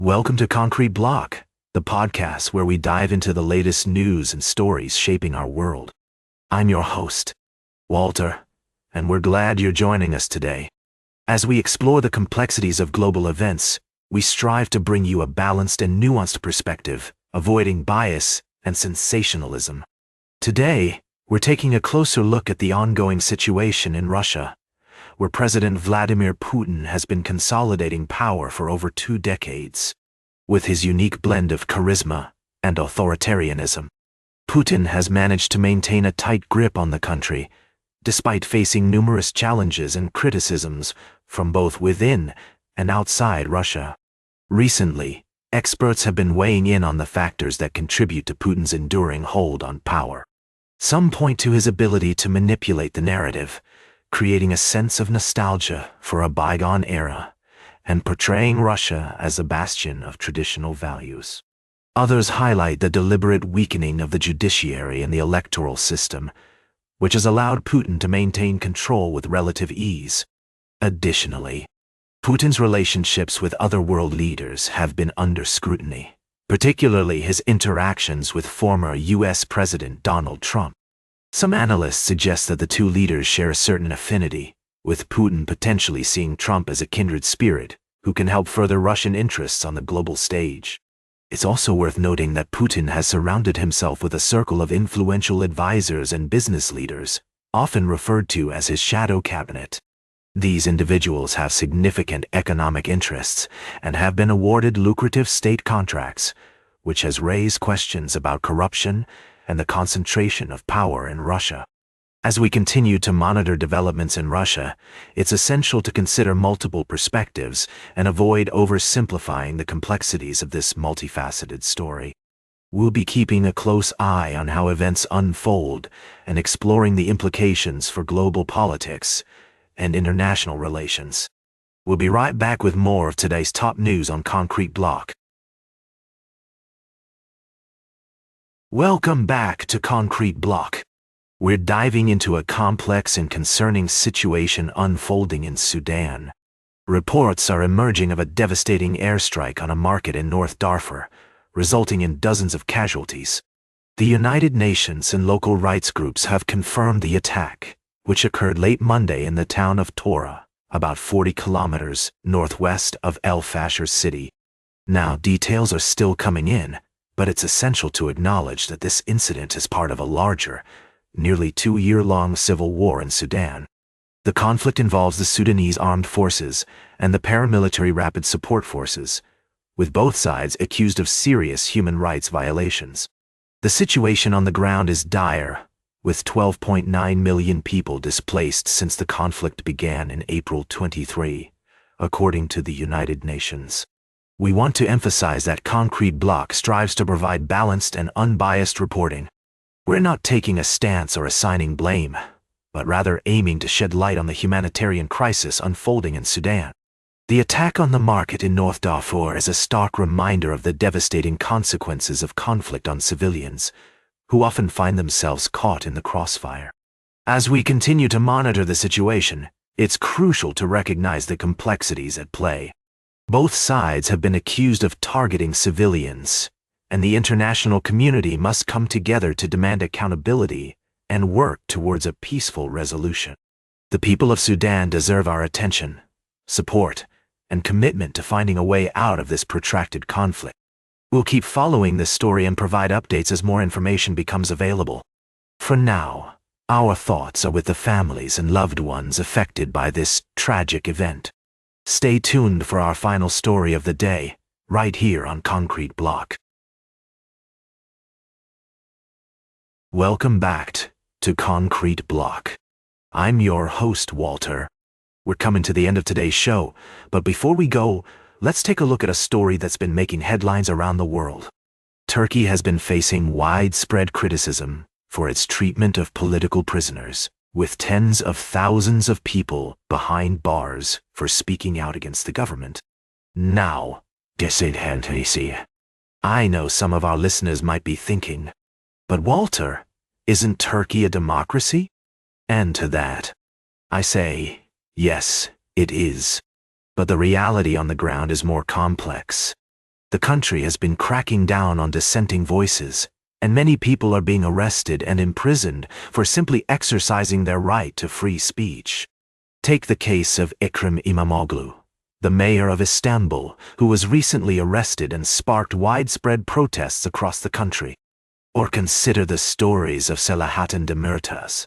Welcome to Concrete Block, the podcast where we dive into the latest news and stories shaping our world. I'm your host, Walter, and we're glad you're joining us today. As we explore the complexities of global events, we strive to bring you a balanced and nuanced perspective, avoiding bias and sensationalism. Today, we're taking a closer look at the ongoing situation in Russia, where President Vladimir Putin has been consolidating power for over 2 decades. With his unique blend of charisma and authoritarianism, Putin has managed to maintain a tight grip on the country, despite facing numerous challenges and criticisms from both within and outside Russia. Recently, experts have been weighing in on the factors that contribute to Putin's enduring hold on power. Some point to his ability to manipulate the narrative, creating a sense of nostalgia for a bygone era, and portraying Russia as a bastion of traditional values. Others highlight the deliberate weakening of the judiciary and the electoral system, which has allowed Putin to maintain control with relative ease. Additionally, Putin's relationships with other world leaders have been under scrutiny, particularly his interactions with former U.S. President Donald Trump. Some analysts suggest that the two leaders share a certain affinity, with Putin potentially seeing Trump as a kindred spirit who can help further Russian interests on the global stage. It's also worth noting that Putin has surrounded himself with a circle of influential advisors and business leaders, often referred to as his shadow cabinet. These individuals have significant economic interests and have been awarded lucrative state contracts, which has raised questions about corruption and the concentration of power in Russia. As we continue to monitor developments in Russia, it's essential to consider multiple perspectives and avoid oversimplifying the complexities of this multifaceted story. We'll be keeping a close eye on how events unfold and exploring the implications for global politics and international relations. We'll be right back with more of today's top news on Concrete Block. Welcome back to Concrete Block. We're diving into a complex and concerning situation unfolding in Sudan. Reports are emerging of a devastating airstrike on a market in North Darfur, resulting in dozens of casualties. The United Nations and local rights groups have confirmed the attack, which occurred late Monday in the town of Tora, about 40 kilometers northwest of El Fasher city. Now, details are still coming in, but it's essential to acknowledge that this incident is part of a larger, nearly 2-year-long civil war in Sudan. The conflict involves the Sudanese armed forces and the paramilitary rapid support forces, with both sides accused of serious human rights violations. The situation on the ground is dire, with 12.9 million people displaced since the conflict began in April 23, according to the United Nations. We want to emphasize that Concrete Block strives to provide balanced and unbiased reporting. We're not taking a stance or assigning blame, but rather aiming to shed light on the humanitarian crisis unfolding in Sudan. The attack on the market in North Darfur is a stark reminder of the devastating consequences of conflict on civilians, who often find themselves caught in the crossfire. As we continue to monitor the situation, it's crucial to recognize the complexities at play. Both sides have been accused of targeting civilians, and the international community must come together to demand accountability and work towards a peaceful resolution. The people of Sudan deserve our attention, support, and commitment to finding a way out of this protracted conflict. We'll keep following this story and provide updates as more information becomes available. For now, our thoughts are with the families and loved ones affected by this tragic event. Stay tuned for our final story of the day, right here on Concrete Block. Welcome back to Concrete Block. I'm your host, Walter. We're coming to the end of today's show, but before we go, let's take a look at a story that's been making headlines around the world. Turkey has been facing widespread criticism for its treatment of political prisoners, with tens of thousands of people behind bars for speaking out against the government. Now, I know some of our listeners might be thinking, but Walter, isn't Turkey a democracy? And to that, I say, yes, it is. But the reality on the ground is more complex. The country has been cracking down on dissenting voices, and many people are being arrested and imprisoned for simply exercising their right to free speech. Take the case of Ekrem İmamoğlu, the mayor of Istanbul, who was recently arrested and sparked widespread protests across the country. Or consider the stories of Selahattin Demirtas,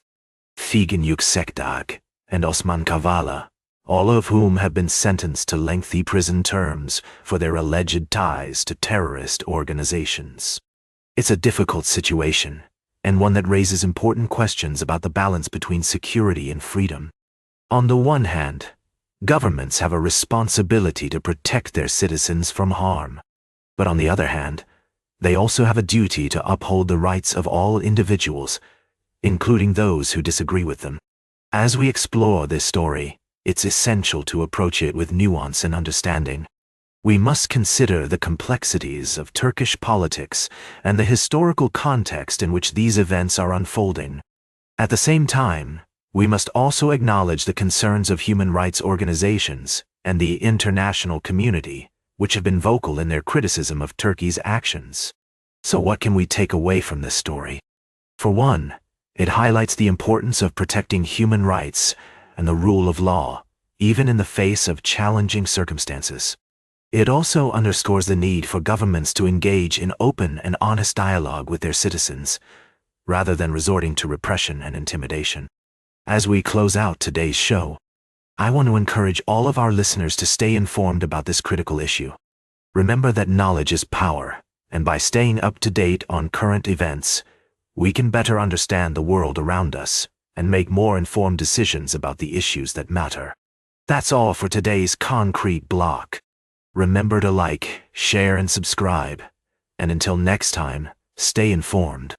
Figen Yüksekdağ, and Osman Kavala, all of whom have been sentenced to lengthy prison terms for their alleged ties to terrorist organizations. It's a difficult situation, and one that raises important questions about the balance between security and freedom. On the one hand, governments have a responsibility to protect their citizens from harm. But on the other hand, they also have a duty to uphold the rights of all individuals, including those who disagree with them. As we explore this story, it's essential to approach it with nuance and understanding. We must consider the complexities of Turkish politics and the historical context in which these events are unfolding. At the same time, we must also acknowledge the concerns of human rights organizations and the international community, which have been vocal in their criticism of Turkey's actions. So what can we take away from this story? For one, it highlights the importance of protecting human rights and the rule of law, even in the face of challenging circumstances. It also underscores the need for governments to engage in open and honest dialogue with their citizens, rather than resorting to repression and intimidation. As we close out today's show, I want to encourage all of our listeners to stay informed about this critical issue. Remember that knowledge is power, and by staying up to date on current events, we can better understand the world around us and make more informed decisions about the issues that matter. That's all for today's Concrete Block. Remember to like, share, and subscribe. And until next time, stay informed.